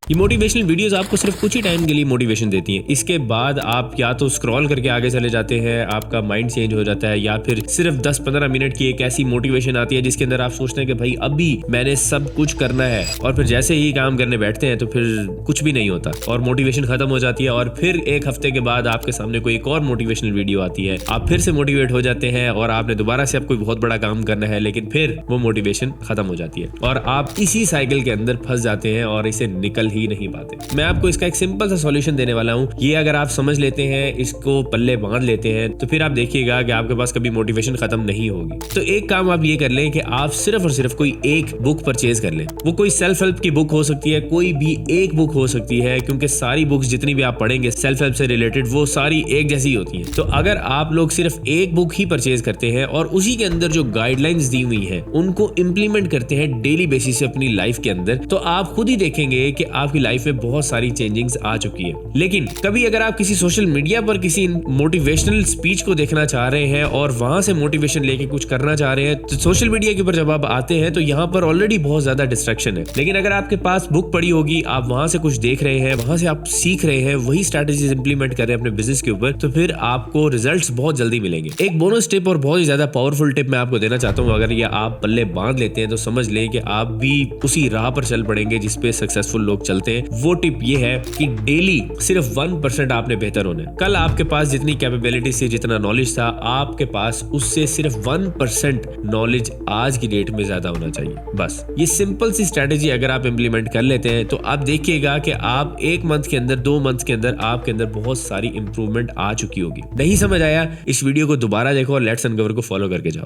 ये motivational videos आपको सिर्फ कुछ ही टाइम के लिए मोटिवेशन देती हैं, इसके बाद आप या तो स्क्रॉल करके आगे चले जाते हैं, आपका माइंड चेंज हो जाता है, या फिर सिर्फ 10-15 मिनट की एक ऐसी मोटिवेशन आती है जिसके अंदर आप सोचते हैं कि भाई अभी मैंने सब कुछ करना है, और फिर जैसे ही काम करने बैठते हैं तो फिर कुछ भी नहीं होता और मोटिवेशन खत्म हो जाती है। और फिर एक हफ्ते के बाद आपके सामने कोई एक और मोटिवेशनल वीडियो आती है, आप फिर से मोटिवेट हो जाते हैं और आपने दोबारा से अब कोई बहुत बड़ा काम करना है, लेकिन फिर वो मोटिवेशन खत्म हो जाती है और आप इसी साइकिल के अंदर फंस जाते हैं और इसे निकल ही नहीं पाते। मैं आपको इसका एक सिंपल सा सॉल्यूशन देने वाला हूँ। ये अगर आप समझ लेते हैं, इसको पल्ले बांध लेते हैं, तो फिर आप देखिएगा कि आपके पास कभी मोटिवेशन खत्म नहीं होगी। तो एक काम आप ये कर लें कि आप सिर्फ और सिर्फ कोई एक बुक परचेज कर लें। वो कोई सेल्फ हेल्प की बुक हो सकती है, कोई भी एक बुक हो सकती है, क्योंकि सारी बुक्स जितनी भी आप पढ़ेंगे सेल्फ हेल्प से रिलेटेड वो सारी एक जैसी होती हैं। तो अगर आप लोग सिर्फ एक बुक ही परचेज करते हैं और उसी के अंदर जो गाइडलाइंस दी हुई हैं उनको इंप्लीमेंट करते हैं डेली बेसिस से अपनी लाइफ के अंदर, तो आप खुद ही देखेंगे कि आपकी लाइफ में बहुत सारी चेंजिंग्स आ चुकी है। लेकिन कभी अगर आप किसी सोशल मीडिया पर किसी मोटिवेशनल स्पीच को देखना चाह रहे हैं और वहां से मोटिवेशन लेके कुछ करना चाह रहे हैं, तो सोशल मीडिया के ऊपर जब आप आते हैं तो यहाँ पर ऑलरेडी बहुत ज्यादा डिस्ट्रैक्शन है। लेकिन अगर आपके पास बुक पड़ी होगी, आप वहां से कुछ देख रहे हैं, वहां से आप सीख रहे हैं, वही स्ट्रैटेजीज इंप्लीमेंट कर रहे हैं अपने बिजनेस के ऊपर, तो फिर आपको रिजल्ट्स बहुत जल्दी मिलेंगे। एक बोनस टिप और बहुत ही ज्यादा पावरफुल टिप मैं आपको देना चाहता हूँ। अगर ये आप पल्ले बांध लेते हैं तो समझ लें कि आप भी उसी राह पर चल पड़ेंगे जिसपे सक्सेसफुल लोग चलते हैं। वो टिप ये है कि डेली सिर्फ 1% आपने बेहतर होना है। कल आपके पास जितनी कैपेबिलिटी थी, जितना नॉलेज था, आपके पास उससे सिर्फ 1% नॉलेज आज की डेट में ज्यादा होना चाहिए। बस ये सिंपल सी स्ट्रेटेजी अगर आप इंप्लीमेंट कर लेते हैं तो आप देखिएगा कि आप 1 मंथ के अंदर, 2 मंथ के अंदर आपके अंदर बहुत सारी इंप्रूवमेंट आ चुकी होगी। नहीं समझ आया, इस वीडियो को दोबारा देखो और लेट्स अनकवर को फॉलो करके जाओ।